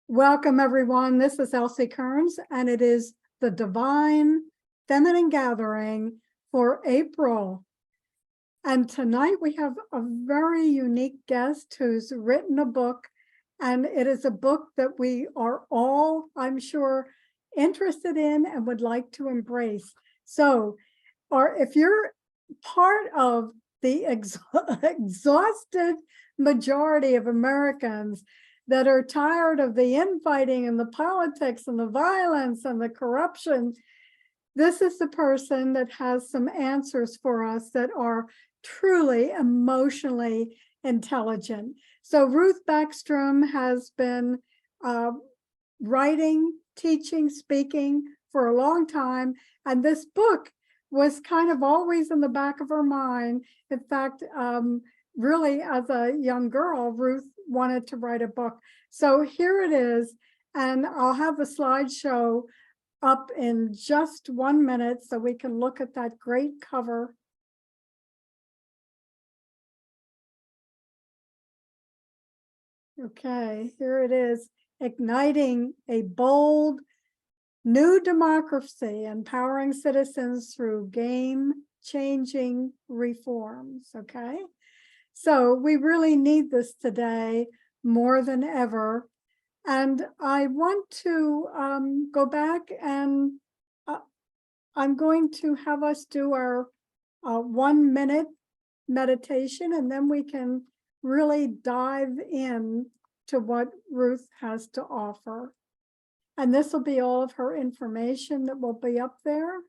Welcome, everyone. This is Elsie Kerns, and it is the Divine Feminine Gathering for April. And tonight we have a very unique guest who's written a book, and it is a book that we are all, I'm sure, interested in and would like to embrace. So, if you're part of the exhausted majority of Americans that are tired of the infighting and the politics and the violence and the corruption, this is the person that has some answers for us that are truly emotionally intelligent. So Ruth Backstrom has been writing, teaching, speaking for a long time, and this book was kind of always in the back of her mind. In fact, really, as a young girl, Ruth wanted to write a book. So here it is, and I'll have the slideshow up in just 1 minute so we can look at that great cover. Okay, here it is, igniting a bold new democracy, empowering citizens through game-changing reforms, okay? So we really need this today more than ever. And I want to go back and I'm going to have us do our 1 minute meditation, and then we can really dive in to what Ruth has to offer. And this will be all of her information that will be up there.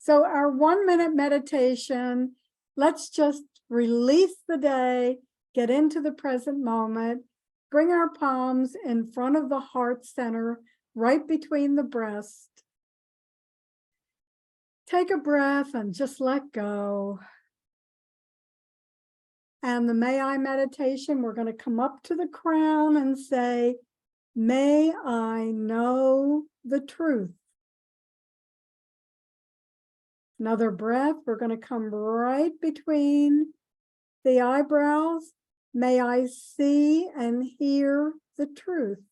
So our 1 minute meditation, let's just release the day, get into the present moment, bring our palms in front of the heart center, right between the breast. Take a breath and just let go. And the May I meditation, we're going to come up to the crown and say, may I know the truth. Another breath, we're going to come right between the eyebrows. May I see and hear the truth.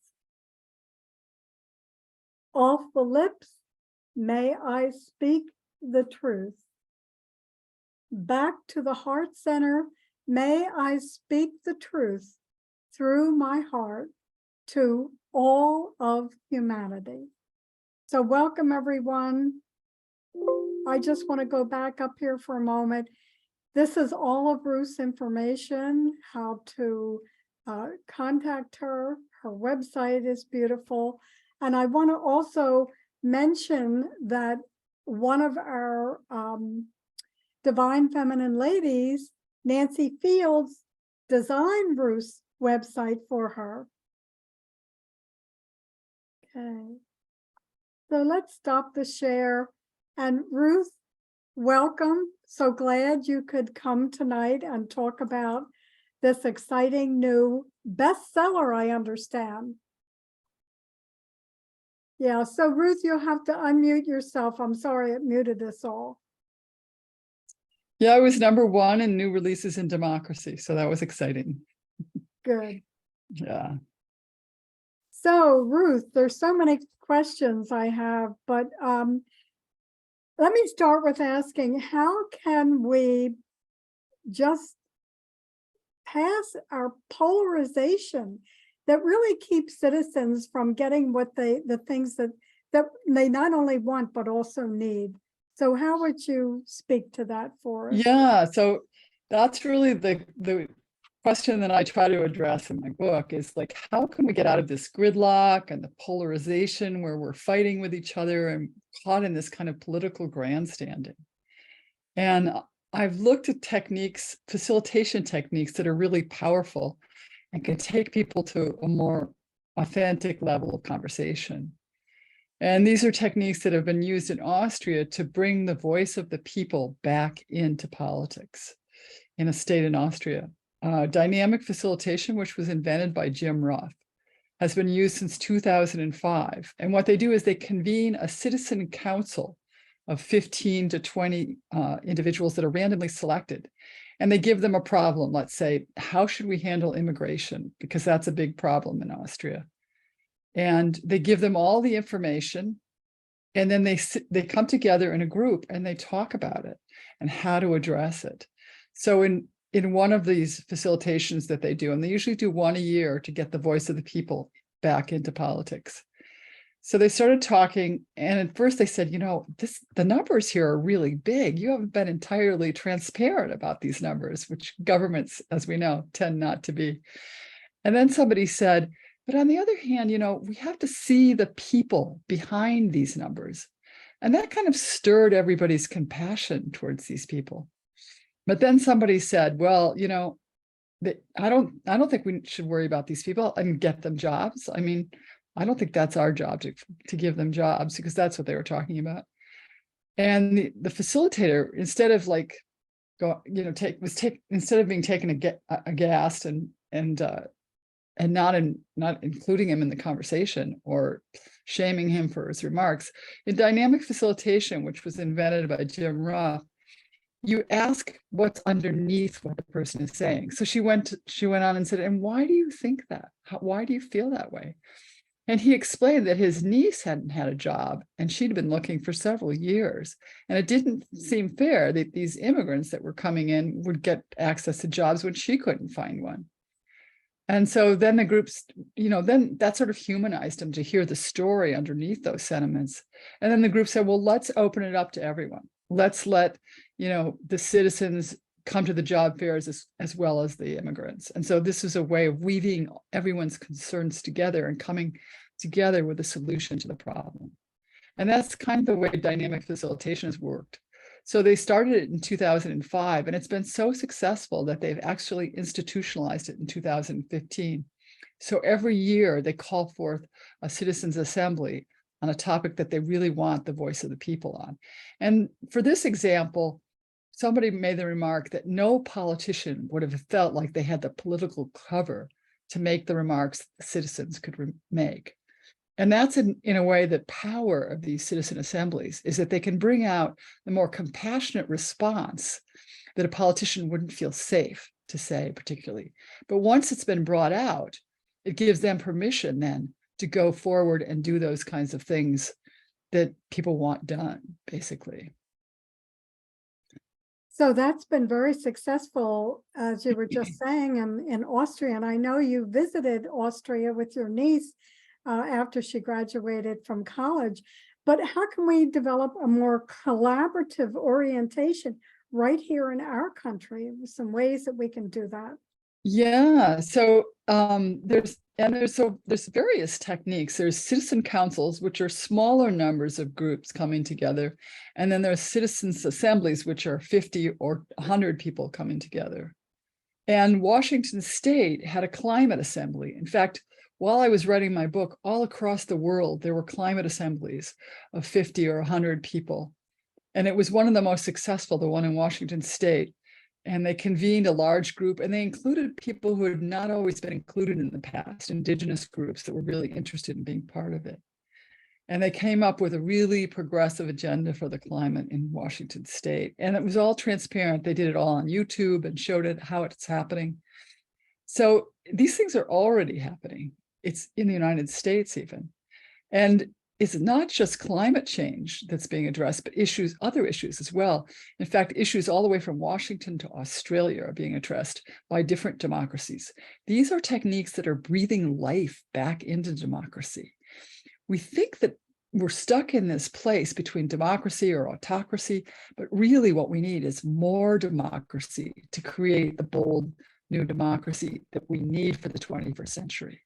Off the lips, may I speak the truth. Back to the heart center, may I speak the truth through my heart to all of humanity. So welcome, everyone. I just want to go back up here for a moment. This is all of Ruth's information, how to contact her. Her website is beautiful. And I want to also mention that one of our Divine Feminine ladies, Nancy Fields, designed Ruth's website for her. Okay. So let's stop the share. And Ruth, welcome. So glad you could come tonight and talk about this exciting new bestseller, I understand. Yeah, so Ruth, you'll have to unmute yourself. I'm sorry, it muted us all. Yeah, I was #1 in new releases in democracy, so that was exciting. Good. Yeah. So Ruth, there's so many questions I have, but let me start with asking, how can we just pass our polarization that really keeps citizens from getting what the things that they not only want, but also need? So how would you speak to that for us? Yeah, so that's really the question that I try to address in my book is like, how can we get out of this gridlock and the polarization where we're fighting with each other and caught in this kind of political grandstanding? And I've looked at techniques, facilitation techniques that are really powerful and can take people to a more authentic level of conversation. And these are techniques that have been used in Austria to bring the voice of the people back into politics in a state in Austria. Dynamic facilitation, which was invented by Jim Roth, has been used since 2005. And what they do is they convene a citizen council of 15 to 20 individuals that are randomly selected. And they give them a problem. Let's say, how should we handle immigration? Because that's a big problem in Austria. And they give them all the information. And then they come together in a group and they talk about it and how to address it. So in one of these facilitations that they do, and they usually do one a year to get the voice of the people back into politics. So they started talking, and at first they said, the numbers here are really big. You haven't been entirely transparent about these numbers, which governments, as we know, tend not to be. And then somebody said, but on the other hand, we have to see the people behind these numbers. And that kind of stirred everybody's compassion towards these people. But then somebody said, well, I don't think we should worry about these people and get them jobs. I mean, I don't think that's our job to give them jobs, because that's what they were talking about. And the facilitator, instead of instead of being taken aghast and not including him in the conversation or shaming him for his remarks, in dynamic facilitation, which was invented by Jim Roth, you ask what's underneath what the person is saying. So she went on and said, and why do you think that? Why do you feel that way? And he explained that his niece hadn't had a job and she'd been looking for several years. And it didn't seem fair that these immigrants that were coming in would get access to jobs when she couldn't find one. And so then the groups, then that sort of humanized him to hear the story underneath those sentiments. And then the group said, well, let's open it up to everyone. Let's let, the citizens come to the job fairs as well as the immigrants. And so this is a way of weaving everyone's concerns together and coming together with a solution to the problem. And that's kind of the way dynamic facilitation has worked. So they started it in 2005, and it's been so successful that they've actually institutionalized it in 2015. So every year they call forth a citizens' assembly on a topic that they really want the voice of the people on. And for this example, somebody made the remark that no politician would have felt like they had the political cover to make the remarks citizens could make. And that's in a way the power of these citizen assemblies is that they can bring out the more compassionate response that a politician wouldn't feel safe to say particularly. But once it's been brought out, it gives them permission then to go forward and do those kinds of things that people want done, basically. So that's been very successful, as you were just saying, in Austria. And I know you visited Austria with your niece after she graduated from college. But how can we develop a more collaborative orientation right here in our country? Some ways that we can do that. Yeah, so there's various techniques. There's citizen councils, which are smaller numbers of groups coming together. And then there's citizens assemblies, which are 50 or 100 people coming together. And Washington State had a climate assembly. In fact, while I was writing my book, all across the world, there were climate assemblies of 50 or 100 people. And it was one of the most successful, the one in Washington State. And they convened a large group, and they included people who had not always been included in the past, indigenous groups that were really interested in being part of it. And they came up with a really progressive agenda for the climate in Washington State. And it was all transparent. They did it all on YouTube and showed it how it's happening. So these things are already happening. It's in the United States even. And it's not just climate change that's being addressed, but other issues as well. In fact, issues all the way from Washington to Australia are being addressed by different democracies. These are techniques that are breathing life back into democracy. We think that we're stuck in this place between democracy or autocracy, but really what we need is more democracy to create the bold new democracy that we need for the 21st century.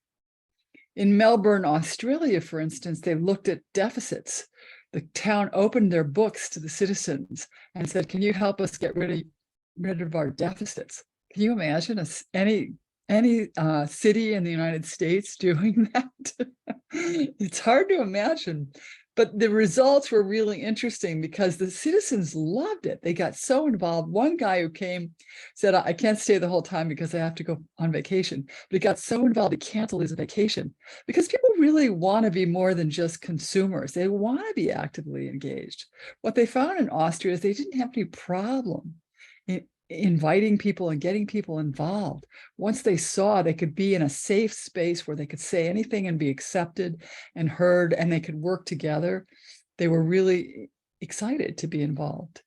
In Melbourne, Australia, for instance, they looked at deficits. The town opened their books to the citizens and said, can you help us get rid of our deficits? Can you imagine any city in the United States doing that? It's hard to imagine, But the results were really interesting because the citizens loved it. They got so involved. One guy who came said, I can't stay the whole time because I have to go on vacation. But he got so involved, he canceled his vacation because people really want to be more than just consumers. They want to be actively engaged. What they found in Austria is they didn't have any problem in inviting people and getting people involved. Once they saw they could be in a safe space where they could say anything and be accepted and heard, and they could work together, they were really excited to be involved.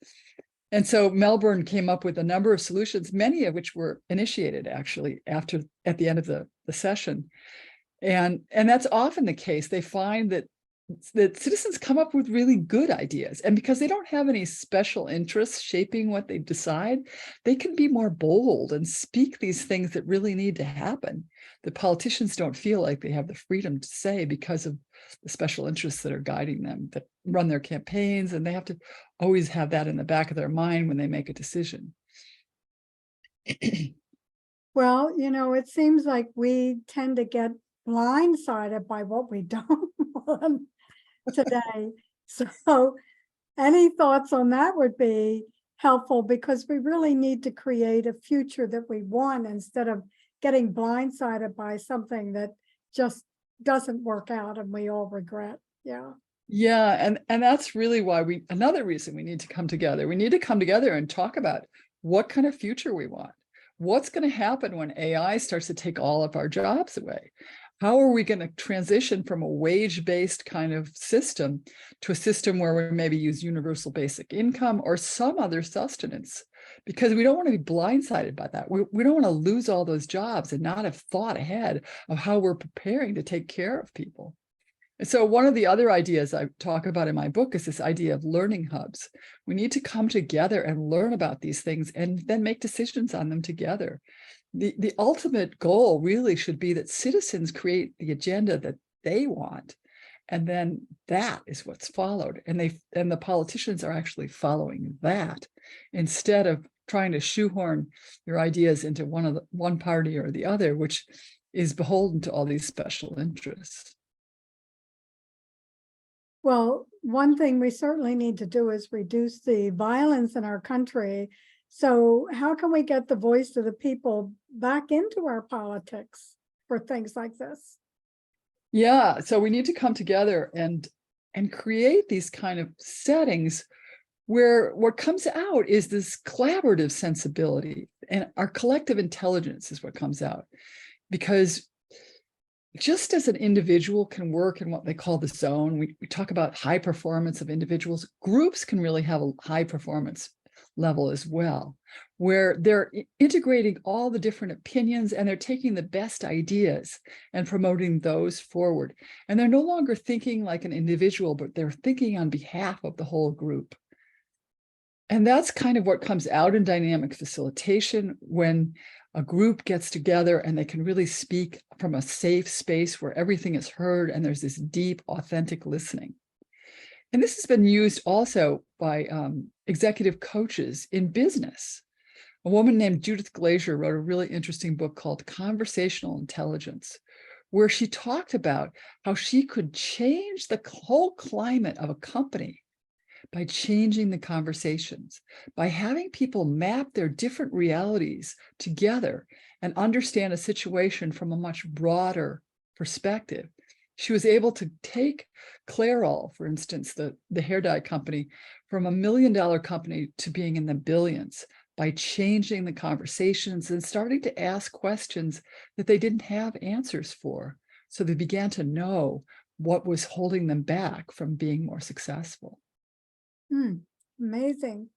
And so Melbourne came up with a number of solutions, many of which were initiated actually at the end of the session. And that's often the case. They find that citizens come up with really good ideas. And because they don't have any special interests shaping what they decide, they can be more bold and speak these things that really need to happen. The politicians don't feel like they have the freedom to say because of the special interests that are guiding them, that run their campaigns, and they have to always have that in the back of their mind when they make a decision. Well, it seems like we tend to get blindsided by what we don't want today. So any thoughts on that would be helpful, because we really need to create a future that we want instead of getting blindsided by something that just doesn't work out and we all regret. Yeah. Yeah, and that's really why another reason we need to come together. We need to come together and talk about what kind of future we want. What's going to happen when AI starts to take all of our jobs away? How are we going to transition from a wage-based kind of system to a system where we maybe use universal basic income or some other sustenance? Because we don't want to be blindsided by that. We don't want to lose all those jobs and not have thought ahead of how we're preparing to take care of people. And so one of the other ideas I talk about in my book is this idea of learning hubs. We need to come together and learn about these things and then make decisions on them together. The ultimate goal really should be that citizens create the agenda that they want, and then that is what's followed. And the politicians are actually following that instead of trying to shoehorn your ideas into one party or the other, which is beholden to all these special interests. Well, one thing we certainly need to do is reduce the violence in our country. So how can we get the voice of the people back into our politics for things like this? Yeah, so we need to come together and create these kind of settings where what comes out is this collaborative sensibility, and our collective intelligence is what comes out. Because just as an individual can work in what they call the zone, we talk about high performance of individuals, groups can really have a high performance level as well, where they're integrating all the different opinions and they're taking the best ideas and promoting those forward. And they're no longer thinking like an individual, but they're thinking on behalf of the whole group. And that's kind of what comes out in dynamic facilitation, when a group gets together and they can really speak from a safe space where everything is heard and there's this deep, authentic listening. And this has been used also by executive coaches in business. A woman named Judith Glaser wrote a really interesting book called Conversational Intelligence, where she talked about how she could change the whole climate of a company by changing the conversations, by having people map their different realities together and understand a situation from a much broader perspective. She was able to take Clairol, for instance, the hair dye company, from $1 million company to being in the billions by changing the conversations and starting to ask questions that they didn't have answers for. So they began to know what was holding them back from being more successful. Amazing.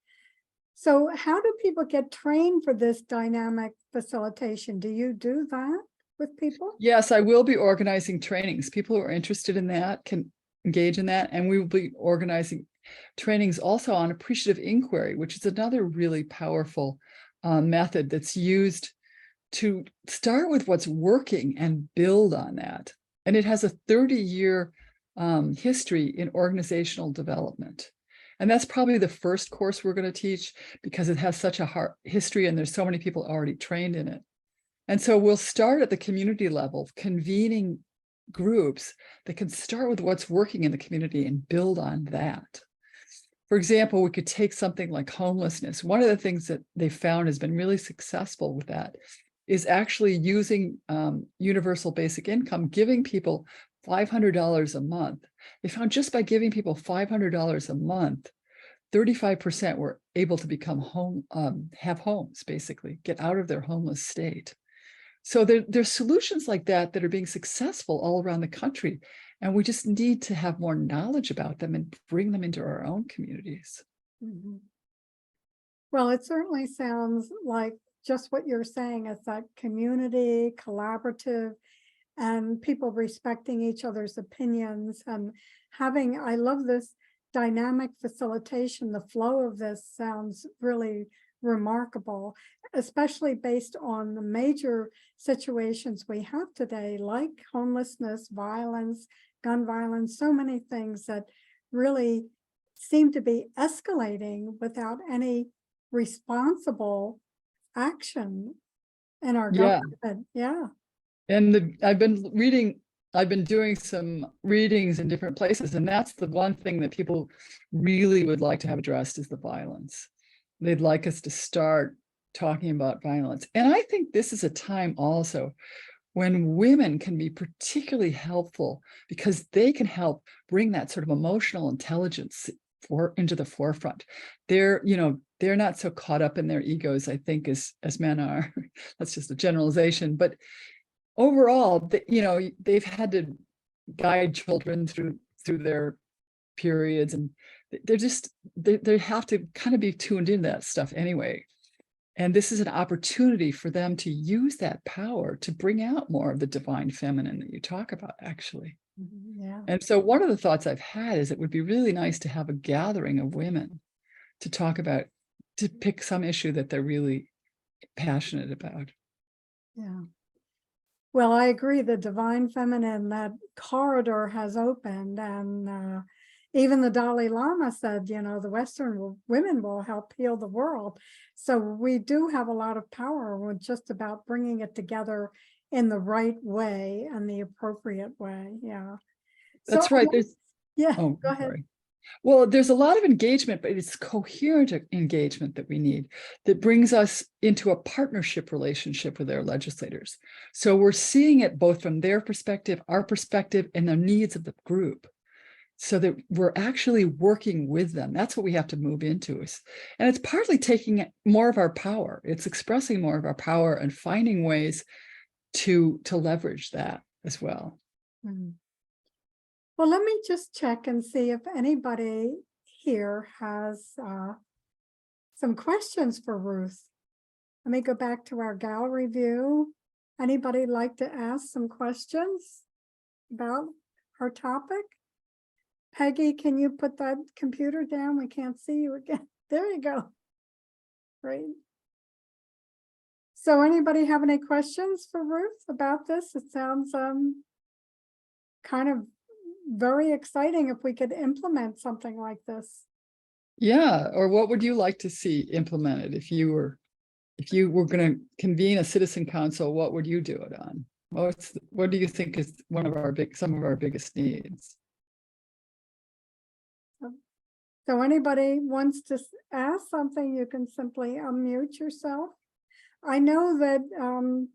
So how do people get trained for this dynamic facilitation? Do you do that with people? Yes, I will be organizing trainings. People who are interested in that can engage in that. And we will be organizing trainings also on appreciative inquiry, which is another really powerful method that's used to start with what's working and build on that. And it has a 30-year history in organizational development. And that's probably the first course we're going to teach, because it has such a history and there's so many people already trained in it. And so we'll start at the community level, convening groups that can start with what's working in the community and build on that. For example, we could take something like homelessness. One of the things that they found has been really successful with that is actually using universal basic income, giving people $500 a month. They found just by giving people $500 a month, 35% were able to become home, have homes, basically, get out of their homeless state. So there's solutions like that that are being successful all around the country. And we just need to have more knowledge about them and bring them into our own communities. Mhm. Well, it certainly sounds like just what you're saying is that community, collaborative, and people respecting each other's opinions and having, I love this dynamic facilitation. The flow of this sounds really remarkable, especially based on the major situations we have today, like homelessness, violence, gun violence, so many things that really seem to be escalating without any responsible action in our Yeah. government. Yeah. And I've been doing some readings in different places, and that's the one thing that people really would like to have addressed is the violence. They'd like us to start talking about violence. And I think this is a time also when women can be particularly helpful because they can help bring that sort of emotional intelligence into the forefront. They're not so caught up in their egos, I think, as men are. That's just a generalization, but overall, they've had to guide children through their periods, and they have to kind of be tuned into that stuff anyway. And this is an opportunity for them to use that power to bring out more of the divine feminine that you talk about, actually. Yeah. And so one of the thoughts I've had is it would be really nice to have a gathering of women to talk about, to pick some issue that they're really passionate about. Yeah. Well, I agree. The divine feminine, that corridor has opened, and even the Dalai Lama said, the Western women will help heal the world. So we do have a lot of power. We're just about bringing it together in the right way and the appropriate way. Yeah. That's right. Yeah, Oh, go ahead. sorry. Well, there's a lot of engagement, but it's coherent engagement that we need that brings us into a partnership relationship with our legislators. So we're seeing it both from their perspective, our perspective, and the needs of the group, so that we're actually working with them. That's what we have to move into. And it's partly taking more of our power. It's expressing more of our power and finding ways to leverage that as well. Mhm. Well, let me just check and see if anybody here has some questions for Ruth. Let me go back to our gallery view. Anybody like to ask some questions about our topic? Peggy, can you put that computer down? We can't see you again. There you go. Great. So anybody have any questions for Ruth about this? It sounds kind of very exciting if we could implement something like this. Yeah, or what would you like to see implemented if you were going to convene a citizen council? What would you do it on? What do you think is some of our biggest needs? So anybody wants to ask something, you can simply unmute yourself. I know that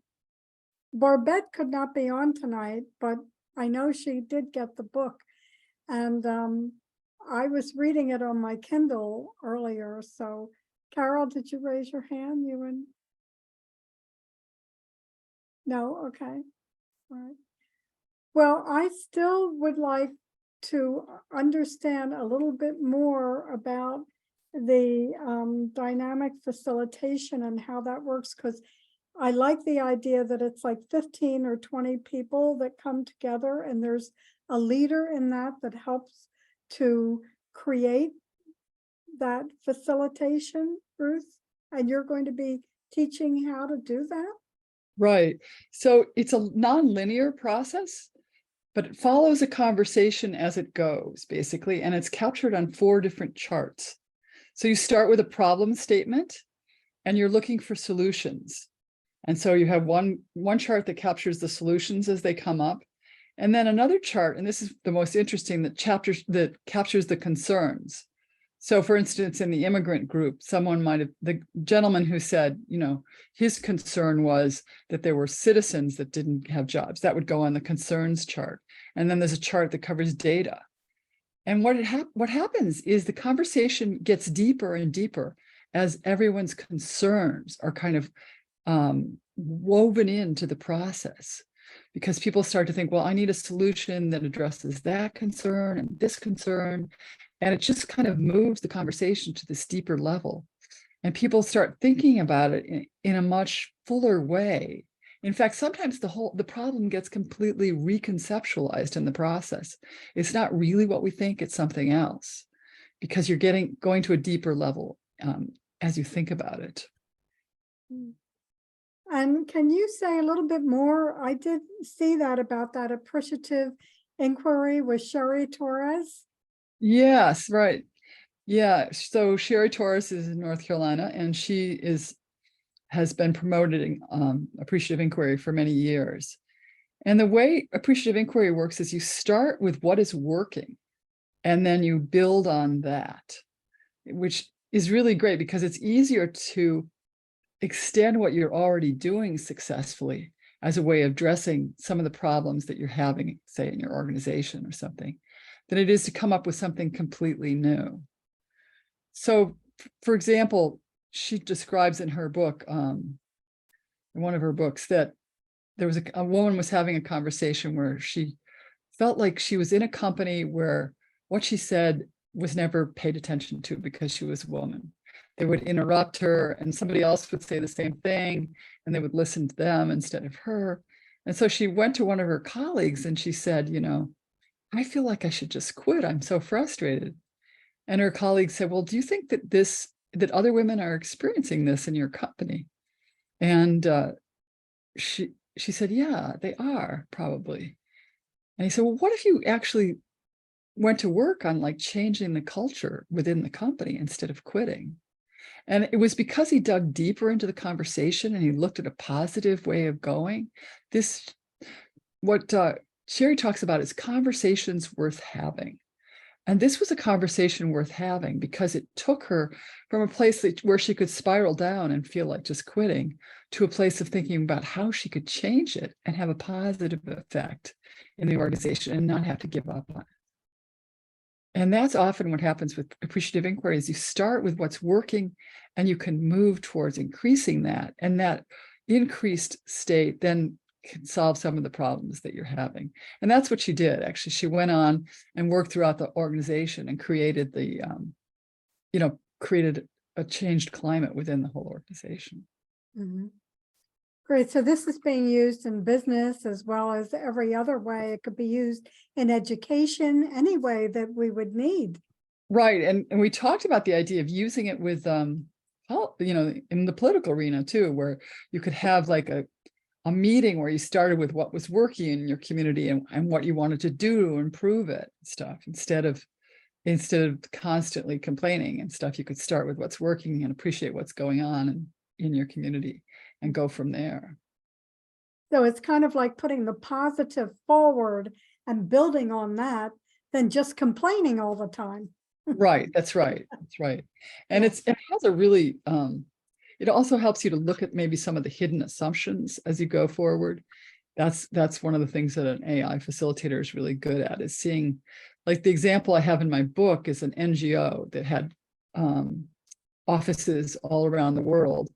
Barbette could not be on tonight, but I know she did get the book, and I was reading it on my Kindle earlier. So Carol, did you raise your hand? No? Okay. All right. Well, I still would like to understand a little bit more about the dynamic facilitation and how that works, because I like the idea that it's like 15 or 20 people that come together and there's a leader in that helps to create that facilitation, Ruth, and you're going to be teaching how to do that? Right. So it's a non-linear process, but it follows a conversation as it goes, basically, and it's captured on 4 different charts. So you start with a problem statement and you're looking for solutions. And so you have one chart that captures the solutions as they come up. And then another chart, and this is the most interesting, that captures the concerns. So for instance, in the immigrant group, the gentleman who said, his concern was that there were citizens that didn't have jobs. That would go on the concerns chart. And then there's a chart that covers data. And what happens is the conversation gets deeper and deeper as everyone's concerns are kind of woven into the process, because people start to think, well, I need a solution that addresses that concern and this concern. And it just kind of moves the conversation to this deeper level. And people start thinking about it in a much fuller way. In fact, sometimes the problem gets completely reconceptualized in the process. It's not really what we think, it's something else, because you're going to a deeper level as you think about it. And can you say a little bit more? I did see that about that appreciative inquiry with Sherry Torres. Yes, right. Yeah. So Sherry Torres is in North Carolina, and she has been promoting appreciative inquiry for many years. And the way appreciative inquiry works is you start with what is working, and then you build on that, which is really great because it's easier to extend what you're already doing successfully as a way of addressing some of the problems that you're having, say, in your organization or something, than it is to come up with something completely new. So, for example, she describes in her book, in one of her books, that there was a woman was having a conversation where she felt like she was in a company where what she said was never paid attention to because she was a woman. They would interrupt her and somebody else would say the same thing, and they would listen to them instead of her. And so she went to one of her colleagues and she said, I feel like I should just quit. I'm so frustrated. And her colleague said, well, do you think that other women are experiencing this in your company? And she said, yeah, they are probably. And he said, well, what if you actually went to work on like changing the culture within the company instead of quitting? And it was because he dug deeper into the conversation and he looked at a positive way of going. What Sherry talks about is conversations worth having. And this was a conversation worth having because it took her from a place where she could spiral down and feel like just quitting to a place of thinking about how she could change it and have a positive effect in the organization and not have to give up on it. And that's often what happens with appreciative inquiry is you start with what's working and you can move towards increasing that. And that increased state then can solve some of the problems that you're having. And that's what she did. Actually, she went on and worked throughout the organization and created created a changed climate within the whole organization. Mm-hmm. Great. So this is being used in business as well as every other way. It could be used in education, any way that we would need. Right. And we talked about the idea of using it with, in the political arena too, where you could have like a meeting where you started with what was working in your community and what you wanted to do to improve it and stuff, instead of constantly complaining and stuff. You could start with what's working and appreciate what's going on in your community and go from there. So it's kind of like putting the positive forward and building on that than just complaining all the time. Right. That's right. That's right. And Yeah. it has a really, it also helps you to look at maybe some of the hidden assumptions as you go forward. That's one of the things that an AI facilitator is really good at, is seeing, like the example I have in my book is an NGO that had offices all around the world,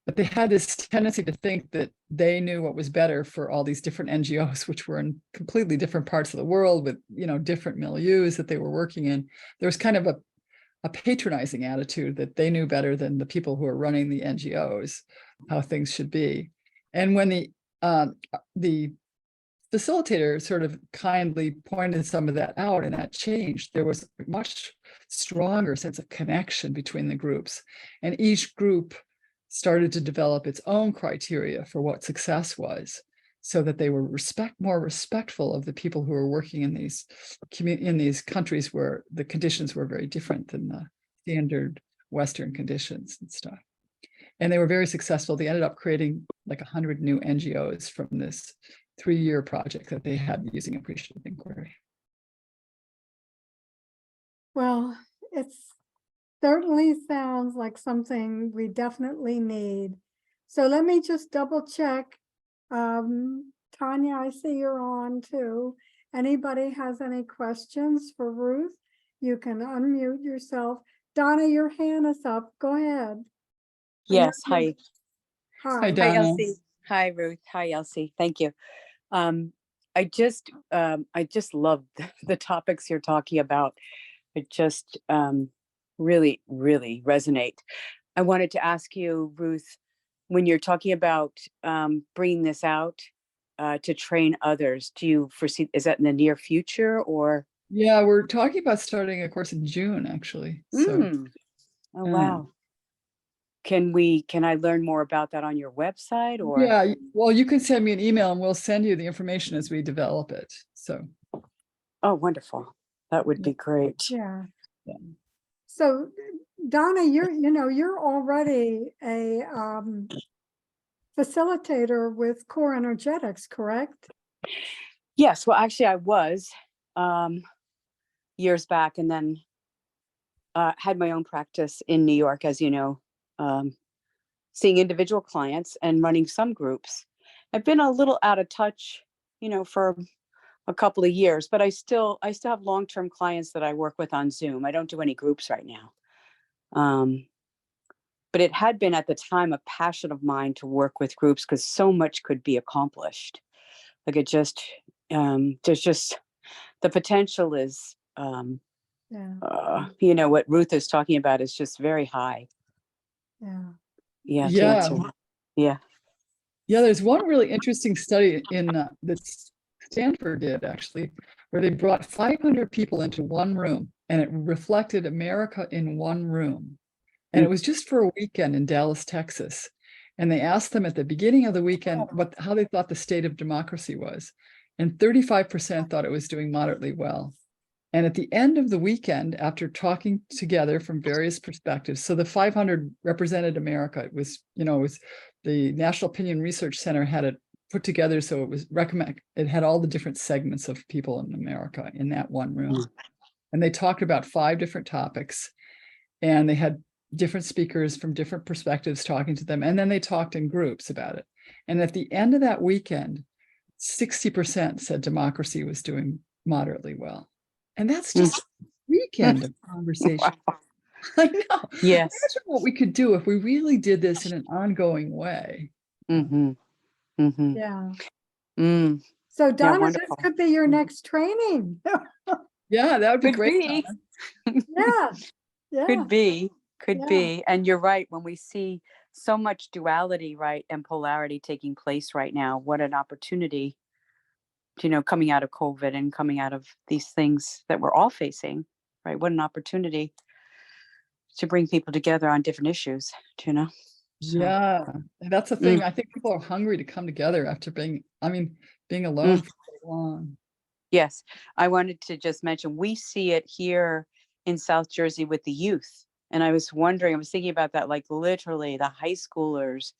but they had this tendency to think that they knew what was better for all these different NGOs, which were in completely different parts of the world with, different milieus that they were working in. There was kind of a patronizing attitude that they knew better than the people who are running the NGOs, how things should be. And when the facilitator sort of kindly pointed some of that out and that changed, there was a much stronger sense of connection between the groups. And each group started to develop its own criteria for what success was, so that they were more respectful of the people who were working in these countries where the conditions were very different than the standard Western conditions and stuff. And they were very successful. They ended up creating like 100 new NGOs from this 3-year project that they had using appreciative inquiry. Well, it certainly sounds like something we definitely need. So let me just double check. Tanya, I see you're on too. Anybody has any questions for Ruth? You can unmute yourself. Donna, your hand is up. Go ahead. Yes, hi. Hi, Hi. Donna. Hi, Elsie. Hi, Ruth. Hi, Elsie. Thank you. I just love the topics you're talking about. It just really, really resonate. I wanted to ask you, Ruth, when you're talking about bringing this out to train others, do you foresee, is that in the near future or? Yeah, we're talking about starting a course in June, actually. So, Oh, wow. Can I learn more about that on your website or? yeah, well, you can send me an email and we'll send you the information as we develop it. So, Oh, wonderful. That would be great. Yeah. yeah. So Donna, you're already a facilitator with Core Energetics, correct? Yes, well, actually, I was years back, and then had my own practice in New York, as you know, seeing individual clients and running some groups. I've been a little out of touch, for a couple of years, but I still have long-term clients that I work with on Zoom. I don't do any groups right now. But it had been at the time a passion of mine to work with groups because so much could be accomplished. Like it just, there's just, the potential is, Yeah. what Ruth is talking about is just very high. Yeah. Yeah. To Yeah. answer. Yeah. Yeah, there's one really interesting study in that Stanford did actually, where they brought 500 people into one room and it reflected America in one room. And it was just for a weekend in Dallas, Texas. And they asked them at the beginning of the weekend how they thought the state of democracy was. And 35% thought it was doing moderately well. And at the end of the weekend, after talking together from various perspectives, so the 500 represented America. It was the National Opinion Research Center had it put together, so it was it had all the different segments of people in America in that one room. And they talked about 5 different topics, and they had different speakers from different perspectives talking to them. And then they talked in groups about it. And at the end of that weekend, 60% said democracy was doing moderately well. And that's just a weekend of conversation. Wow. I know. Yes. Imagine what we could do if we really did this in an ongoing way. Mm-hmm. Mm-hmm. Yeah. Mm. So Donna, this wonderful. could be your next training. Yeah, that would be Could great. be. Yeah. Yeah. Could be. Could Yeah. be. And you're right. When we see so much duality, right, and polarity taking place right now, what an opportunity, coming out of COVID and coming out of these things that we're all facing, right? What an opportunity to bring people together on different issues, So, Yeah, and that's the thing. I think people are hungry to come together after being alone for so long. Yes. I wanted to just mention, we see it here in South Jersey with the youth. And I was thinking about that, like literally the high schoolers.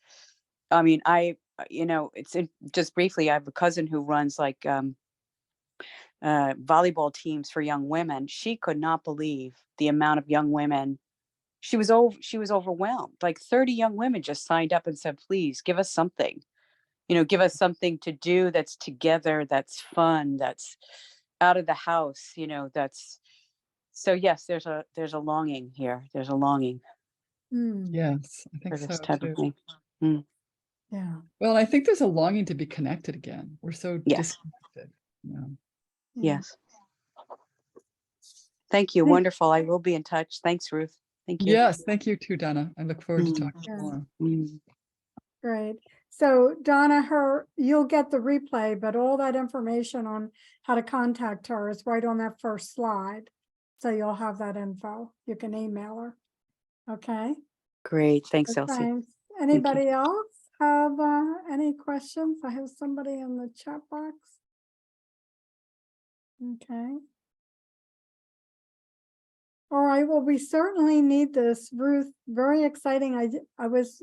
I mean, just briefly, I have a cousin who runs like volleyball teams for young women. She could not believe the amount of young women. She was overwhelmed. Like 30 young women just signed up and said, please give us something, give us something to do that's together, that's fun, that's out of the house, that's, so yes, there's a longing here. There's a longing Yes, I think for this so type too. of thing. Yeah. Well, I think there's a longing to be connected again. We're so Yes. disconnected. Yes. Thank you. Wonderful. I will be in touch. Thanks, Ruth. Thank you. Yes, thank you too, Donna. I look forward to talking Yeah. more. Great. So Donna, you'll get the replay, but all that information on how to contact her is right on that first slide. So you'll have that info. You can email her. Okay. Great. Thanks, Elsie. Thanks. Anybody else have any questions? I have somebody in the chat box. Okay. All right. Well, we certainly need this, Ruth. Very exciting. I was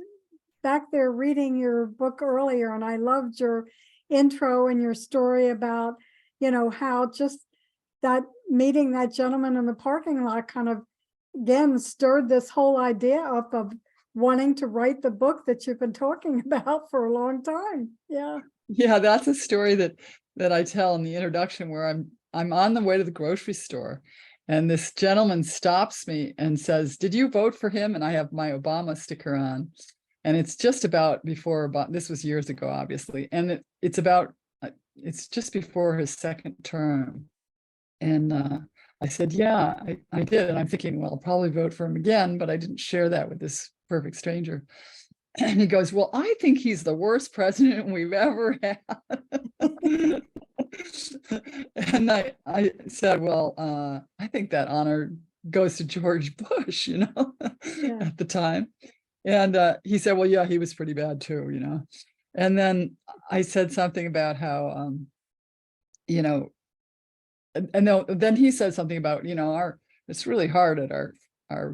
back there reading your book earlier, and I loved your intro and your story about, how just that meeting that gentleman in the parking lot kind of, again, stirred this whole idea up of wanting to write the book that you've been talking about for a long time. Yeah. Yeah, that's a story that I tell in the introduction, where I'm on the way to the grocery store, and this gentleman stops me and says, "Did you vote for him?" And I have my Obama sticker on, and it's just about this was years ago, obviously, and it's just before his second term, and I said, "Yeah, I did," and I'm thinking, well, I'll probably vote for him again, but I didn't share that with this perfect stranger. And he goes, "Well, I think he's the worst president we've ever had." And I said, "Well, I think that honor goes to George Bush, Yeah. at the time." And he said, "Well, yeah, he was pretty bad too." And then I said something about how, then he said something about, it's really hard at our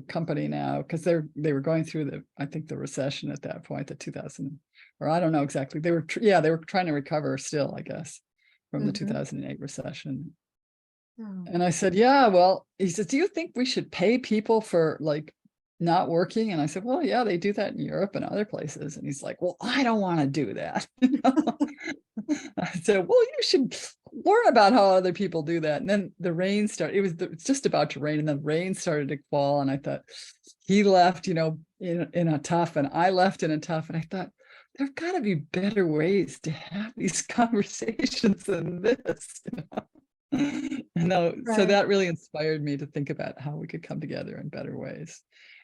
company now, because they were going through I think the recession at that point, the 2000, or I don't know exactly. They were trying to recover still, I guess, from the 2008 recession. Oh. And I said, "Yeah, well," he says, "Do you think we should pay people for like not working?" And I said, "Well, yeah, they do that in Europe and other places." And he's like, "Well, I don't want to do that." I said, "Well, you should learn about how other people do that." And then the rain started. It's just about to rain, and then rain started to fall. And I thought, he left, in a tough, and I left in a tough. And I thought, there've got to be better ways to have these conversations than this. So Right. that really inspired me to think about how we could come together in better ways.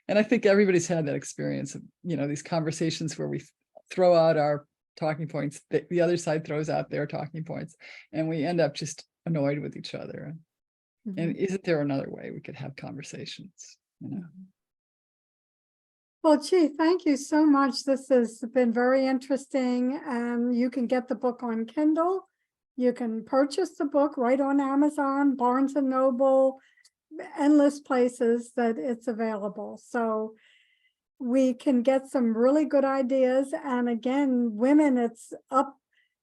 And I think everybody's had that experience of, these conversations where we throw out our talking points, the other side throws out their talking points, and we end up just annoyed with each other. And isn't there another way we could have conversations? Well, gee, thank you so much. This has been very interesting, and you can get the book on Kindle. You can purchase the book right on Amazon, Barnes and Noble, endless places that it's available. So we can get some really good ideas. And again, women, it's up,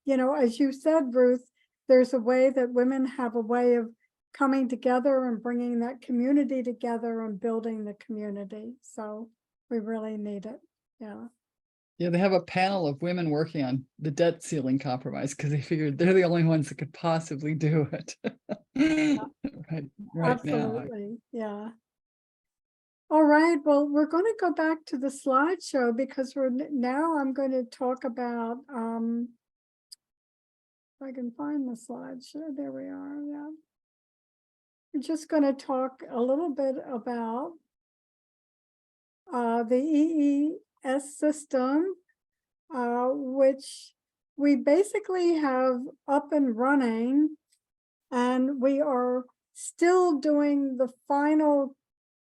as you said, Ruth, there's a way that women have a way of coming together and bringing that community together and building the community. So we really need it. Yeah. Yeah, they have a panel of women working on the debt ceiling compromise, because they figured they're the only ones that could possibly do it. right Absolutely. Yeah. All right. Well, we're going to go back to the slideshow, because I'm going to talk about, if I can find the slideshow. There we are. Yeah. We're just going to talk a little bit about the EES system, which we basically have up and running, and we are still doing the final.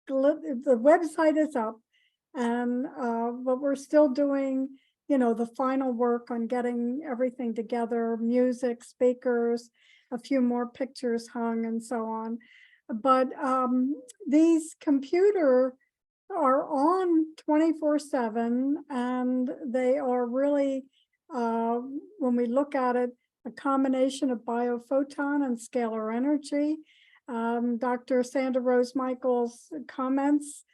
The website is up, and but we're still doing, the final work on getting everything together, music, speakers, a few more pictures hung, and so on. But these computers are on 24/7, and they are really, when we look at it, a combination of biophoton and scalar energy. Dr. Sandra Rose Michaels comments,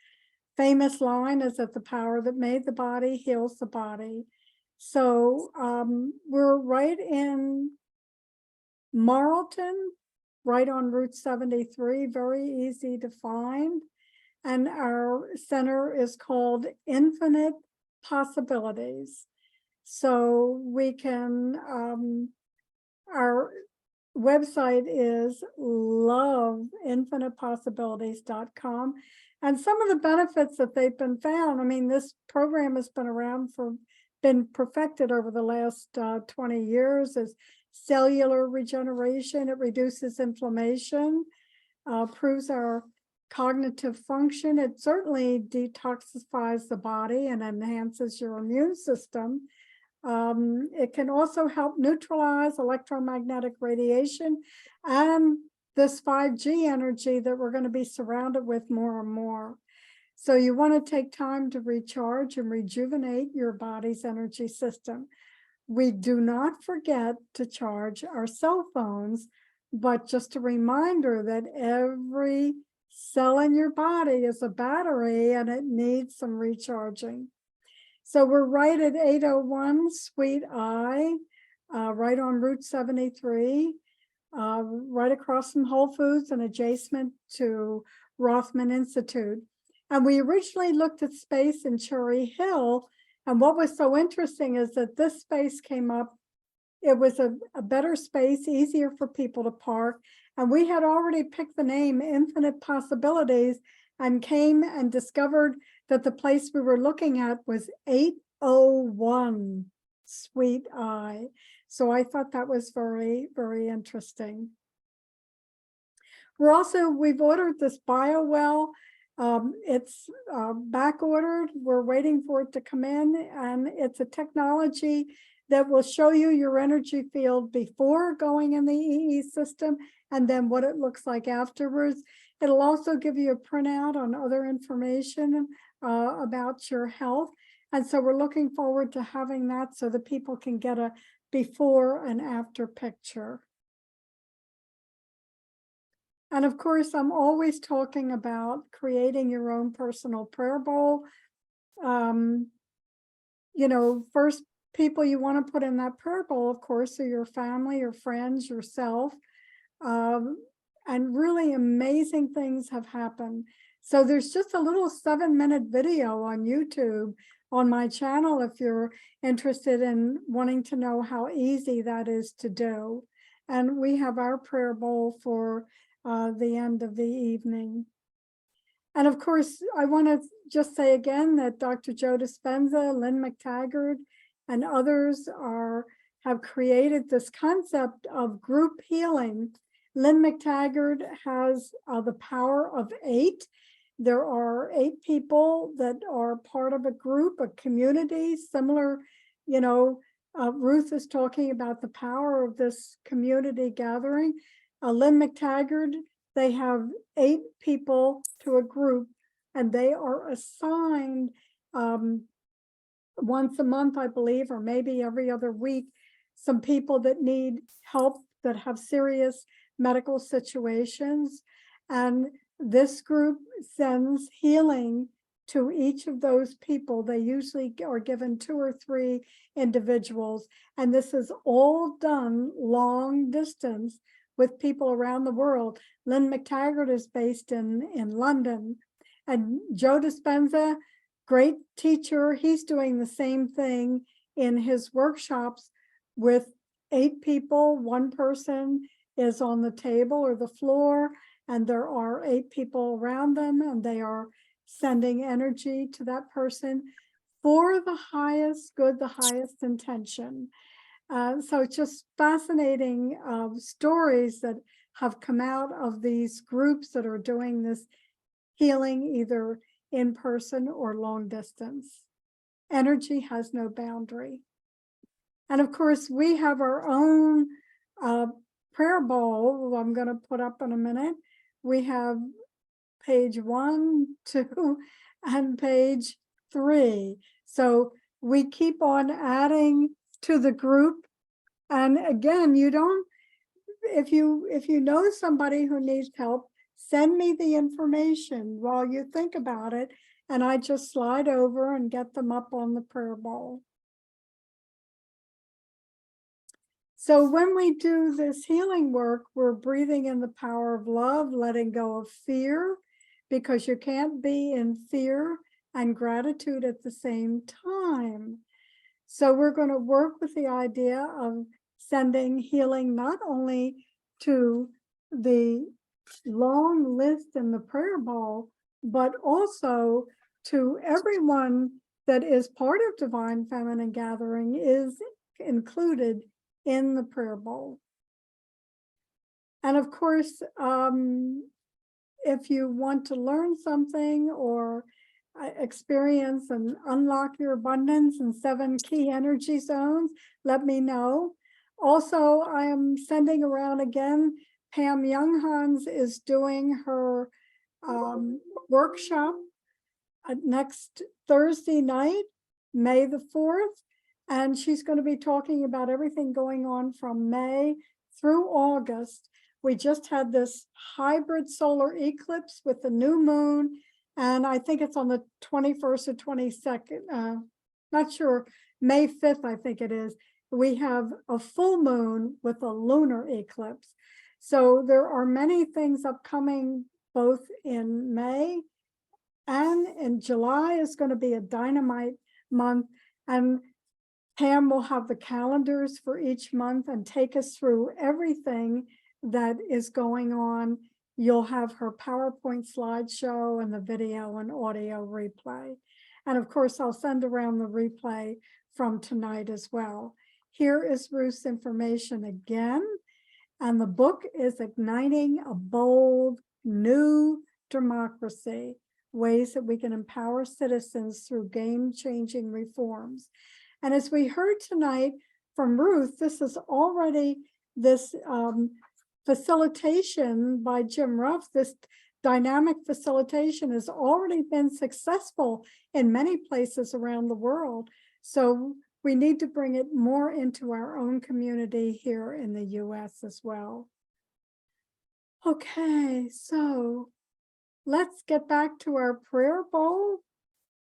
famous line is that the power that made the body heals the body. So we're right in Marlton, right on Route 73, very easy to find. And our center is called Infinite Possibilities. So we can, our website is loveinfinitepossibilities.com. And some of the benefits that they've been found, this program has been around been perfected over the last 20 years, is cellular regeneration. It reduces inflammation, improves our cognitive function. It certainly detoxifies the body and enhances your immune system. It can also help neutralize electromagnetic radiation and this 5G energy that we're going to be surrounded with more and more. So you want to take time to recharge and rejuvenate your body's energy system. we do not forget to charge our cell phones, but just a reminder that every cell in your body is a battery and it needs some recharging. So we're right at 801 Sweet I, right on Route 73, right across from Whole Foods and adjacent to Rothman Institute. And we originally looked at space in Cherry Hill. And what was so interesting is that this space came up. It was a better space, easier for people to park. And we had already picked the name Infinite Possibilities and came and discovered that the place we were looking at was 801 Sweet I. So I thought that was very, very interesting. We've ordered this bio well. It's back ordered. We're waiting for it to come in, and it's a technology that will show you your energy field before going in the EE system and then what it looks like afterwards. It'll also give you a printout on other information about your health. And so we're looking forward to having that so that people can get a before and after picture. And of course, I'm always talking about creating your own personal prayer bowl. First people you want to put in that prayer bowl, of course, are your family, your friends, yourself. And really amazing things have happened. So there's just a little 7-minute video on YouTube on my channel if you're interested in wanting to know how easy that is to do. And we have our prayer bowl for the end of the evening. And of course, I want to just say again that Dr. Joe Dispenza, Lynn McTaggart, and others have created this concept of group healing. Lynn McTaggart has the power of 8. There are 8 people that are part of a group, a community, similar, Ruth is talking about the power of this community gathering. Lynn McTaggart, they have 8 people to a group, and they are assigned once a month, I believe, or maybe every other week, some people that need help, that have serious medical situations. And this group sends healing to each of those people. They usually are given 2 or 3 individuals. And this is all done long distance with people around the world. Lynn McTaggart is based in London. And Joe Dispenza, great teacher, he's doing the same thing in his workshops with 8 people. 1 person is on the table or the floor, and there are 8 people around them, and they are sending energy to that person for the highest good, the highest intention. So it's just fascinating stories that have come out of these groups that are doing this healing either in person or long distance. Energy has no boundary. And of course, we have our own prayer bowl I'm going to put up in a minute. We have page 1, 2, and page 3. So we keep on adding to the group. And again, if you know somebody who needs help, send me the information while you think about it, and I just slide over and get them up on the prayer bowl. So when we do this healing work, we're breathing in the power of love, letting go of fear, because you can't be in fear and gratitude at the same time. So we're going to work with the idea of sending healing not only to the long list in the prayer bowl, but also to everyone that is part of Divine Feminine Gathering is included in the prayer bowl. And of course, if you want to learn something or experience and unlock your abundance in 7 key energy zones, let me know. Also, I am sending around again, Pam Younghans is doing her workshop next Thursday night, May the 4th. And she's going to be talking about everything going on from May through August. We just had this hybrid solar eclipse with the new moon, and I think it's on the 21st or 22nd, not sure, May 5th, I think it is. We have a full moon with a lunar eclipse. So there are many things upcoming both in May and in July is going to be a dynamite month. And Pam will have the calendars for each month and take us through everything that is going on. You'll have her PowerPoint slideshow and the video and audio replay. And of course, I'll send around the replay from tonight as well. Here is Ruth's information again. And the book is Igniting a Bold New Democracy, Ways that we can empower citizens through game-changing reforms. And as we heard tonight from Ruth, this is already this facilitation by Jim Ruff, this dynamic facilitation has already been successful in many places around the world. So we need to bring it more into our own community here in the US as well. Okay, so let's get back to our prayer bowl.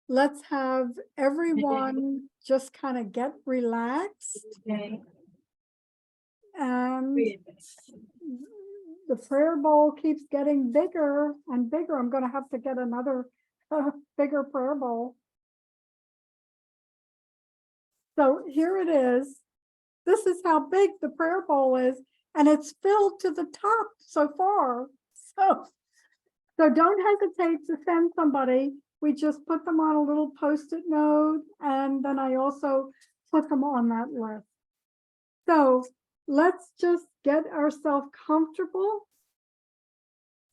Let's have everyone just kind of get relaxed. Okay. And the prayer bowl keeps getting bigger and bigger. I'm going to have to get another bigger prayer bowl. So here it is. This is how big the prayer bowl is, and it's filled to the top so far. So don't hesitate to send somebody. We just put them on a little Post-it note, and then I also put them on that list. So let's just get ourselves comfortable.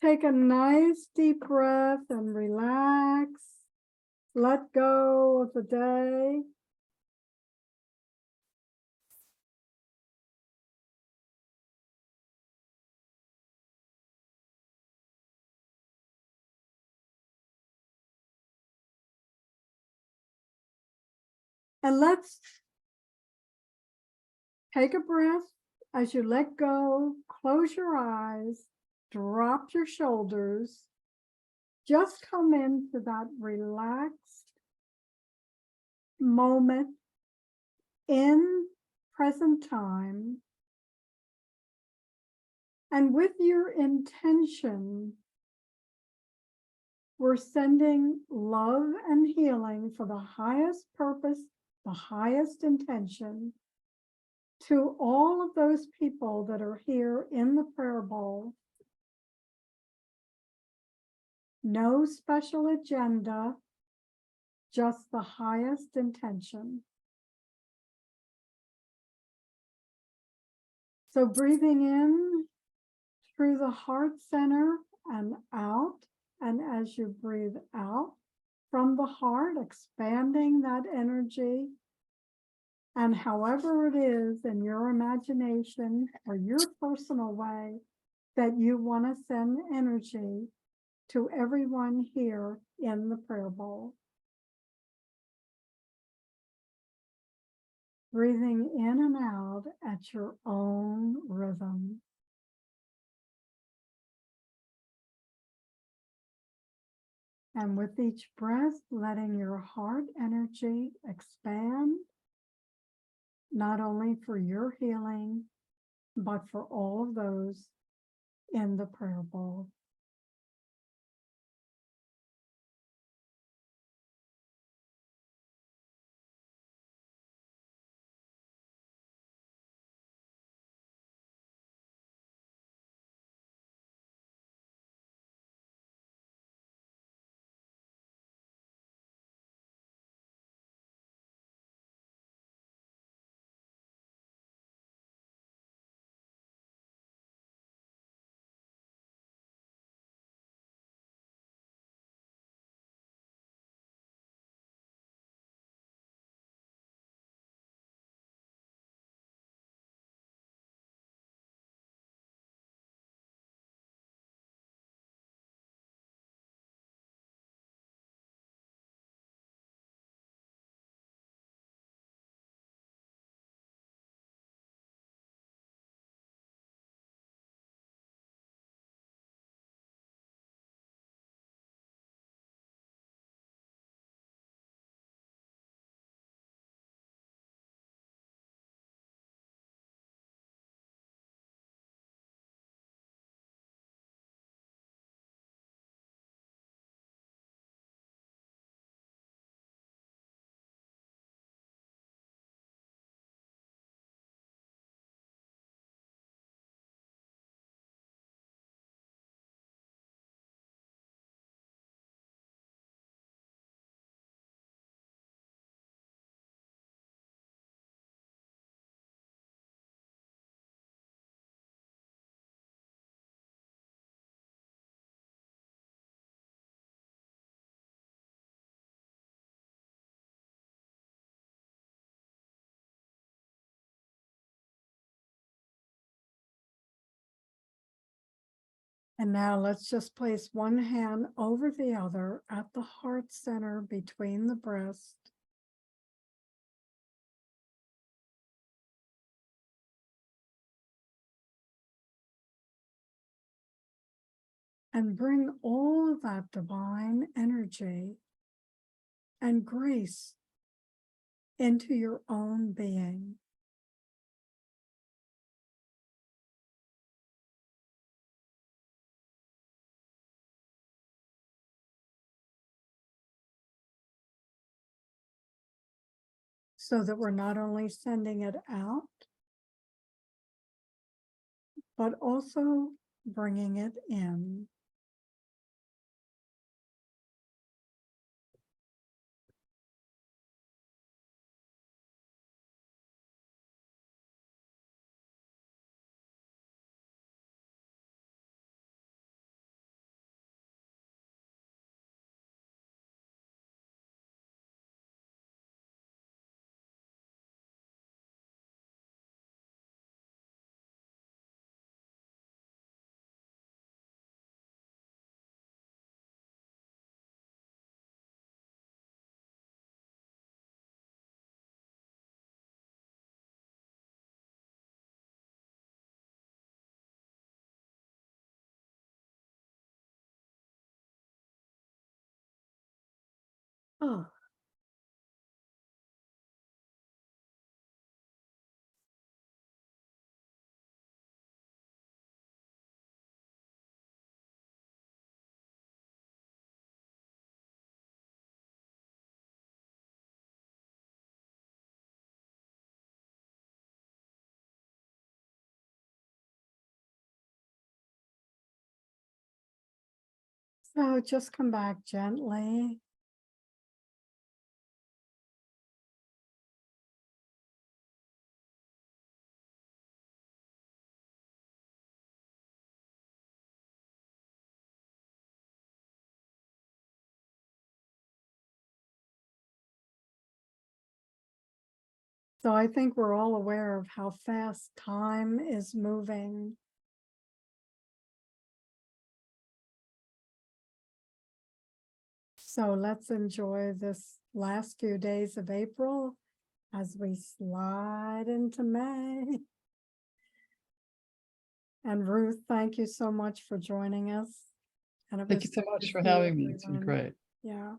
Take a nice deep breath and relax. Let go of the day. And let's take a breath as you let go, close your eyes, drop your shoulders, just come into that relaxed moment in present time. And with your intention, we're sending love and healing for the highest purpose, the highest intention to all of those people that are here in the prayer bowl. No special agenda, just the highest intention. So breathing in through the heart center and out, and as you breathe out from the heart, expanding that energy. And however it is in your imagination or your personal way that you want to send energy to everyone here in the prayer bowl. Breathing in and out at your own rhythm. And with each breath, letting your heart energy expand, not only for your healing, but for all of those in the prayer bowl. And now let's just place one hand over the other at the heart center between the breast. And bring all of that divine energy and grace into your own being. So that we're not only sending it out, but also bringing it in. Oh. So just come back gently. So I think we're all aware of how fast time is moving. So let's enjoy this last few days of April as we slide into May. And Ruth, thank you so much for joining us. And it Thank you was so good much to for see having me. It's been everyone. great. Yeah.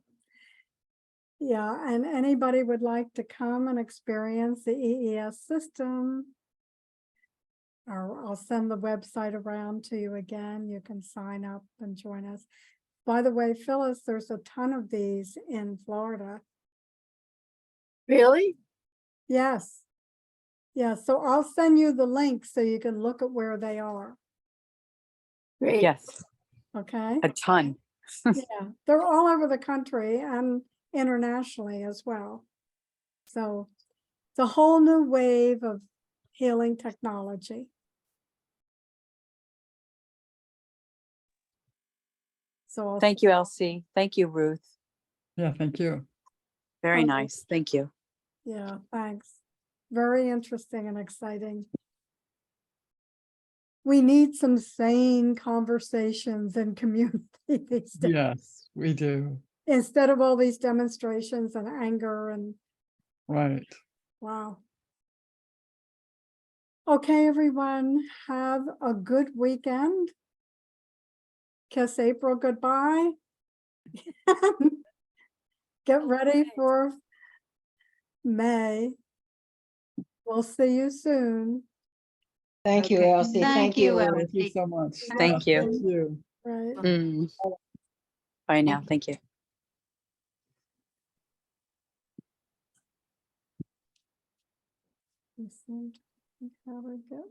Yeah, and anybody would like to come and experience the EES system, or I'll send the website around to you again. You can sign up and join us. By the way, Phyllis, there's a ton of these in Florida. Really? Yes. Yeah, so I'll send you the link so you can look at where they are. Great. Yes, Okay? a ton. Yeah, they're all over the country and internationally as well. So it's a whole new wave of healing technology. So I'll Thank you, Elsie. Thank you, Ruth. Yeah, thank you. Very Okay. nice. Thank you. Yeah, thanks. Very interesting and exciting. We need some sane conversations and community these days, Yes, we do. instead of all these demonstrations and anger and Right. wow. Okay, everyone, have a good weekend. Kiss April goodbye. Get ready for May. We'll see you soon. Thank you, Okay. Elsie. Thank Thank you, you. Elsie. Thank you so much. Thank you. Thank you. Right. Mm. Bye now. Thank you. Let's see how we go.